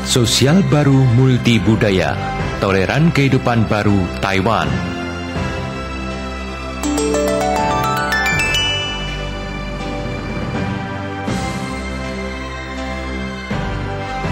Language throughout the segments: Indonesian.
Sosial baru multi budaya, toleran kehidupan baru Taiwan.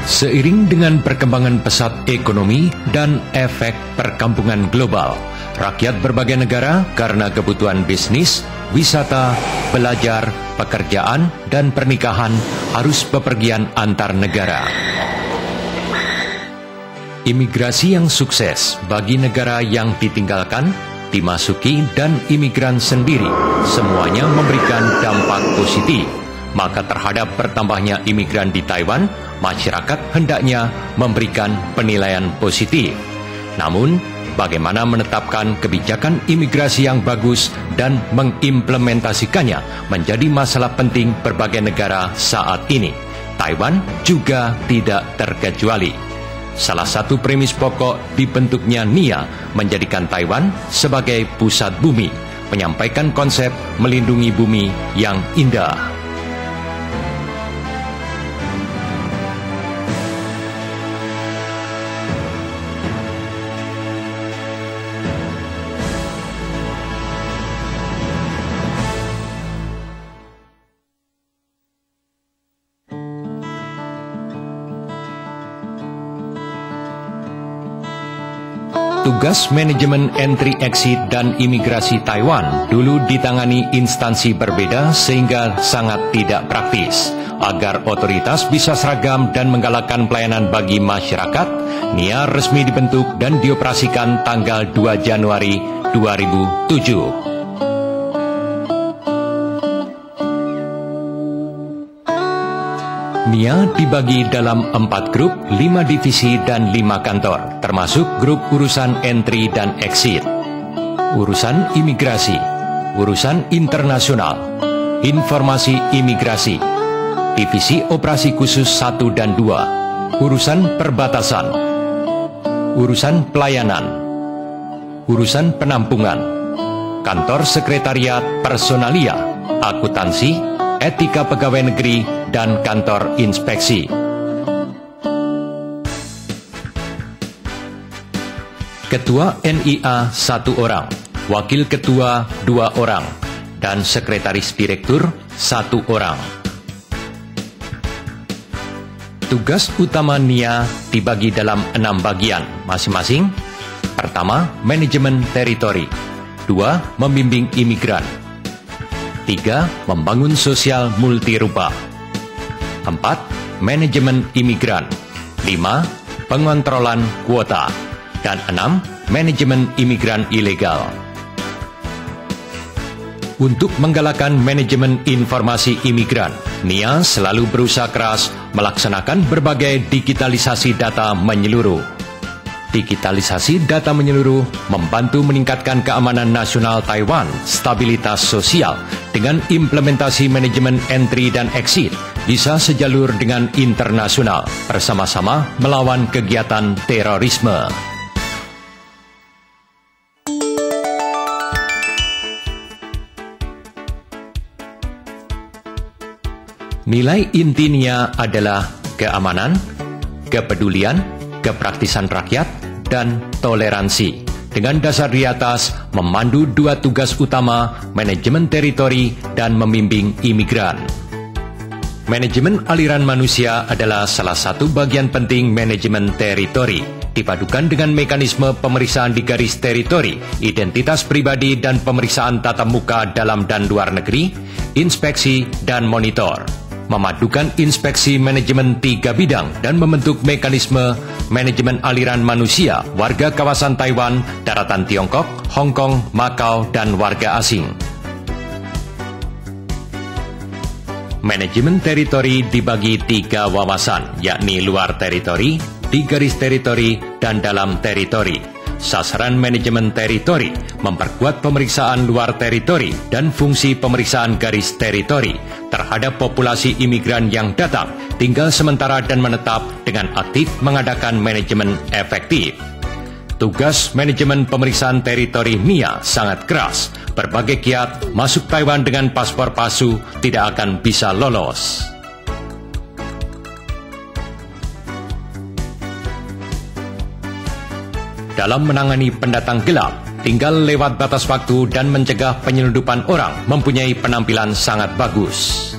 Seiring dengan perkembangan pesat ekonomi dan efek perkampungan global, rakyat berbagai negara karena kebutuhan bisnis, wisata, belajar, pekerjaan, dan pernikahan harus bepergian antar negara. Imigrasi yang sukses bagi negara yang ditinggalkan, dimasuki, dan imigran sendiri, semuanya memberikan dampak positif. Maka terhadap bertambahnya imigran di Taiwan, masyarakat hendaknya memberikan penilaian positif. Namun, bagaimana menetapkan kebijakan imigrasi yang bagus dan mengimplementasikannya menjadi masalah penting berbagai negara saat ini. Taiwan juga tidak terkecuali. Salah satu premis pokok dibentuknya NIA menjadikan Taiwan sebagai pusat bumi, menyampaikan konsep melindungi bumi yang indah. Tugas manajemen entry exit dan imigrasi Taiwan dulu ditangani instansi berbeda sehingga sangat tidak praktis. Agar otoritas bisa seragam dan menggalakkan pelayanan bagi masyarakat, NIA resmi dibentuk dan dioperasikan tanggal 2 Januari 2007. NIA dibagi dalam 4 grup, 5 divisi, dan 5 kantor, termasuk grup urusan entry dan exit, urusan imigrasi, urusan internasional, informasi imigrasi, divisi operasi khusus 1 dan 2, urusan perbatasan, urusan pelayanan, urusan penampungan, kantor sekretariat personalia, akuntansi, etika pegawai negeri, dan kantor inspeksi. Ketua NIA 1 orang, wakil ketua 2 orang, dan sekretaris direktur 1 orang. Tugas utama NIA dibagi dalam 6 bagian masing-masing. Pertama, manajemen teritori. 2, membimbing imigran. 3, membangun sosial multirupa. 4, manajemen imigran. 5, pengontrolan kuota. Dan 6, manajemen imigran ilegal. Untuk menggalakkan manajemen informasi imigran, NIA selalu berusaha keras melaksanakan berbagai digitalisasi data menyeluruh. Digitalisasi data menyeluruh membantu meningkatkan keamanan nasional Taiwan, stabilitas sosial, dengan implementasi manajemen entry dan exit, bisa sejalur dengan internasional, bersama-sama melawan kegiatan terorisme. Nilai intinya adalah keamanan, kepedulian, kepraktisan rakyat, dan toleransi. Dengan dasar di atas, memandu 2 tugas utama, manajemen teritori dan membimbing imigran. Manajemen aliran manusia adalah salah satu bagian penting manajemen teritori, dipadukan dengan mekanisme pemeriksaan di garis teritori, identitas pribadi dan pemeriksaan tatap muka dalam dan luar negeri, inspeksi dan monitor. Memadukan inspeksi manajemen 3 bidang dan membentuk mekanisme manajemen aliran manusia warga kawasan Taiwan, daratan Tiongkok, Hong Kong, Makau, dan warga asing. Manajemen teritori dibagi 3 wawasan, yakni luar teritori, di garis teritori, dan dalam teritori. Sasaran manajemen teritori memperkuat pemeriksaan luar teritori dan fungsi pemeriksaan garis teritori terhadap populasi imigran yang datang, tinggal sementara dan menetap dengan aktif mengadakan manajemen efektif. Tugas manajemen pemeriksaan teritori NIA sangat keras. Berbagai kiat masuk Taiwan dengan paspor palsu tidak akan bisa lolos. dalam menangani pendatang gelap, tinggal lewat batas waktu dan mencegah penyelundupan orang, mempunyai penampilan sangat bagus.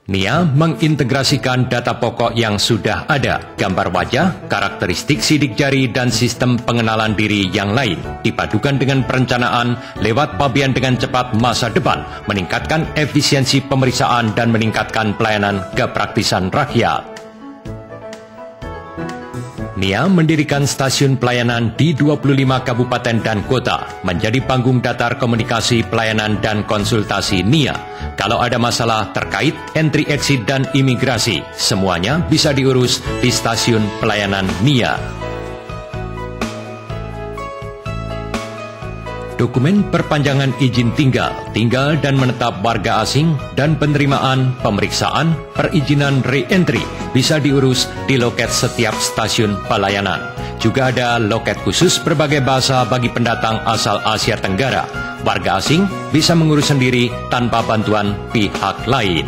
NIA mengintegrasikan data pokok yang sudah ada, gambar wajah, karakteristik sidik jari, dan sistem pengenalan diri yang lain, dipadukan dengan perencanaan lewat pabean dengan cepat masa depan, meningkatkan efisiensi pemeriksaan dan meningkatkan pelayanan kepraktisan rakyat. NIA mendirikan stasiun pelayanan di 25 kabupaten dan kota, menjadi panggung datar komunikasi pelayanan dan konsultasi NIA. Kalau ada masalah terkait entry exit dan imigrasi, semuanya bisa diurus di stasiun pelayanan NIA. Dokumen perpanjangan izin tinggal dan menetap warga asing, dan penerimaan, pemeriksaan, perizinan re-entry bisa diurus di loket setiap stasiun pelayanan. Juga ada loket khusus berbagai bahasa bagi pendatang asal Asia Tenggara. Warga asing bisa mengurus sendiri tanpa bantuan pihak lain.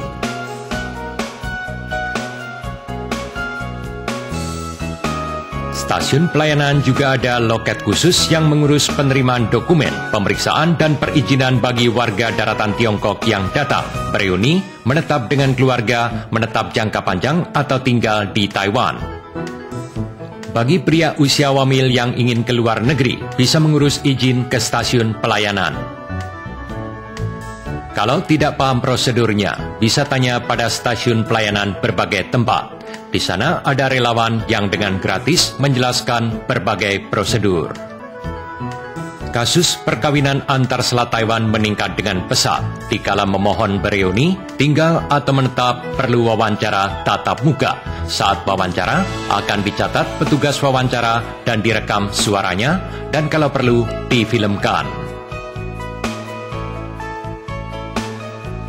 Stasiun pelayanan juga ada loket khusus yang mengurus penerimaan dokumen, pemeriksaan, dan perizinan bagi warga daratan Tiongkok yang datang, bereuni, menetap dengan keluarga, menetap jangka panjang, atau tinggal di Taiwan. Bagi pria usia wamil yang ingin keluar negeri, bisa mengurus izin ke stasiun pelayanan. Kalau tidak paham prosedurnya, bisa tanya pada stasiun pelayanan berbagai tempat. Di sana ada relawan yang dengan gratis menjelaskan berbagai prosedur. Kasus perkawinan antar Selat Taiwan meningkat dengan pesat. Dikala memohon bereuni, tinggal atau menetap perlu wawancara tatap muka. Saat wawancara akan dicatat petugas wawancara dan direkam suaranya, dan kalau perlu difilmkan.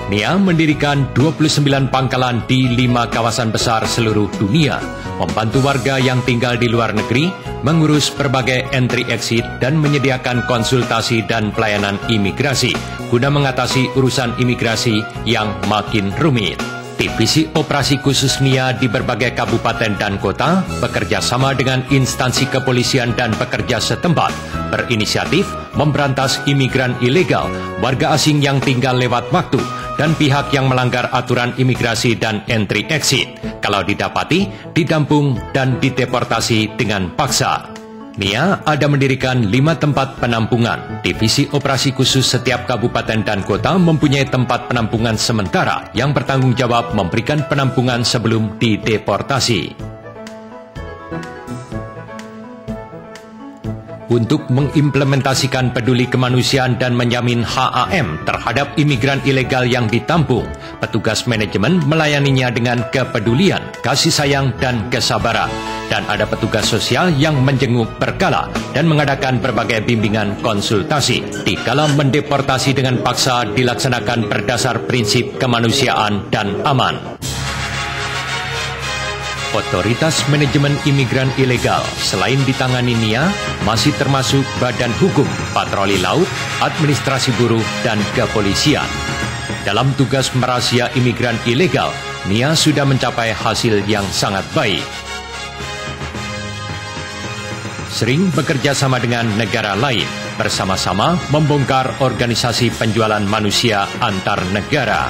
NIA mendirikan 29 pangkalan di 5 kawasan besar seluruh dunia, membantu warga yang tinggal di luar negeri, mengurus berbagai entry-exit, dan menyediakan konsultasi dan pelayanan imigrasi, guna mengatasi urusan imigrasi yang makin rumit. Divisi Operasi Khusus NIA di berbagai kabupaten dan kota bekerja sama dengan instansi kepolisian dan pekerja setempat, berinisiatif memberantas imigran ilegal, warga asing yang tinggal lewat waktu, dan pihak yang melanggar aturan imigrasi dan entry-exit. Kalau didapati, didampung dan dideportasi dengan paksa. NIA ada mendirikan 5 tempat penampungan. Divisi Operasi Khusus setiap kabupaten dan kota mempunyai tempat penampungan sementara yang bertanggung jawab memberikan penampungan sebelum dideportasi. Untuk mengimplementasikan peduli kemanusiaan dan menjamin HAM terhadap imigran ilegal yang ditampung, petugas manajemen melayaninya dengan kepedulian, kasih sayang, dan kesabaran. Dan ada petugas sosial yang menjenguk berkala dan mengadakan berbagai bimbingan konsultasi. Dikala mendeportasi dengan paksa dilaksanakan berdasar prinsip kemanusiaan dan aman. Otoritas Manajemen Imigran Ilegal selain ditangani NIA, masih termasuk Badan Hukum, Patroli Laut, Administrasi Buruh, dan Kepolisian. Dalam tugas merazia imigran ilegal, NIA sudah mencapai hasil yang sangat baik. Sering bekerja sama dengan negara lain, bersama-sama membongkar organisasi penjualan manusia antar negara.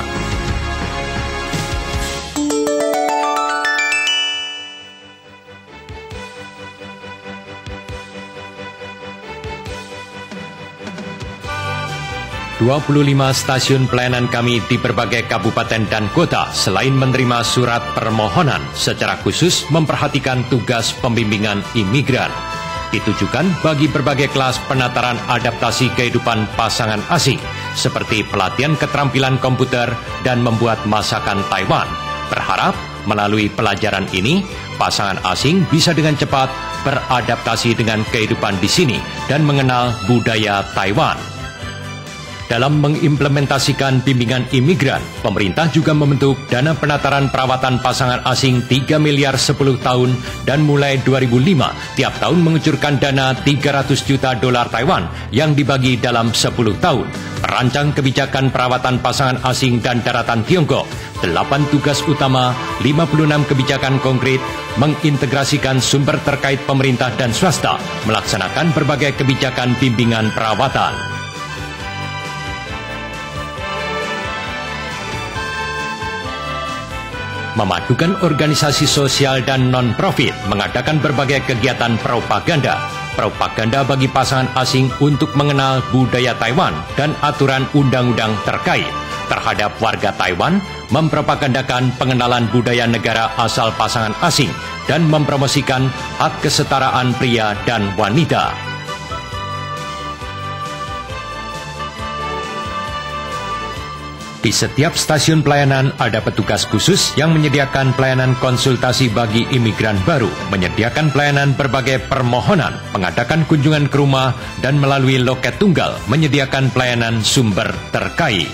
...25 stasiun pelayanan kami di berbagai kabupaten dan kota selain menerima surat permohonan secara khusus memperhatikan tugas pembimbingan imigran. Ditujukan bagi berbagai kelas penataran adaptasi kehidupan pasangan asing seperti pelatihan keterampilan komputer dan membuat masakan Taiwan. Berharap melalui pelajaran ini, pasangan asing bisa dengan cepat beradaptasi dengan kehidupan di sini dan mengenal budaya Taiwan. Dalam mengimplementasikan bimbingan imigran, pemerintah juga membentuk dana penataran perawatan pasangan asing 3 miliar 10 tahun dan mulai 2005 tiap tahun mengucurkan dana 300 juta dolar Taiwan yang dibagi dalam 10 tahun. Perancang kebijakan perawatan pasangan asing dan daratan Tiongkok, 8 tugas utama, 56 kebijakan konkret, mengintegrasikan sumber terkait pemerintah dan swasta, melaksanakan berbagai kebijakan bimbingan perawatan. Memadukan organisasi sosial dan non-profit mengadakan berbagai kegiatan propaganda bagi pasangan asing untuk mengenal budaya Taiwan dan aturan undang-undang terkait. Terhadap warga Taiwan, mempropagandakan pengenalan budaya negara asal pasangan asing dan mempromosikan hak kesetaraan pria dan wanita. Di setiap stasiun pelayanan ada petugas khusus yang menyediakan pelayanan konsultasi bagi imigran baru, menyediakan pelayanan berbagai permohonan, mengadakan kunjungan ke rumah, dan melalui loket tunggal menyediakan pelayanan sumber terkait.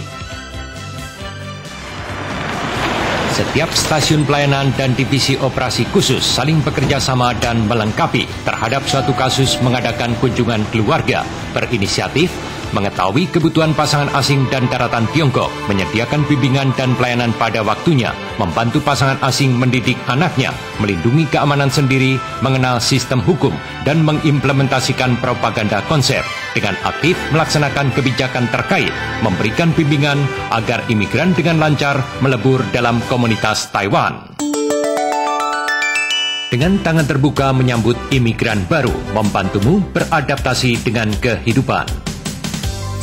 Setiap stasiun pelayanan dan divisi operasi khusus saling bekerja sama dan melengkapi terhadap suatu kasus mengadakan kunjungan keluarga, berinisiatif, mengetahui kebutuhan pasangan asing dan daratan Tiongkok, menyediakan bimbingan dan pelayanan pada waktunya, membantu pasangan asing mendidik anaknya, melindungi keamanan sendiri, mengenal sistem hukum, dan mengimplementasikan propaganda konsep, dengan aktif melaksanakan kebijakan terkait, memberikan bimbingan agar imigran dengan lancar melebur dalam komunitas Taiwan. Dengan tangan terbuka menyambut imigran baru, membantumu beradaptasi dengan kehidupan.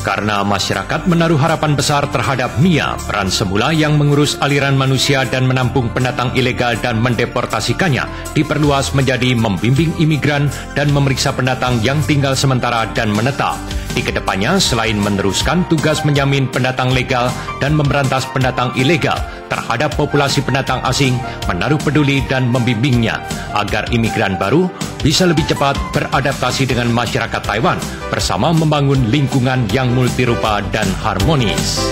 Karena masyarakat menaruh harapan besar terhadap MIA, peran semula yang mengurus aliran manusia dan menampung pendatang ilegal dan mendeportasikannya, diperluas menjadi membimbing imigran dan memeriksa pendatang yang tinggal sementara dan menetap. Di kedepannya, selain meneruskan tugas menjamin pendatang legal dan memberantas pendatang ilegal terhadap populasi pendatang asing, menaruh peduli dan membimbingnya agar imigran baru bisa lebih cepat beradaptasi dengan masyarakat Taiwan bersama membangun lingkungan yang multirupa dan harmonis.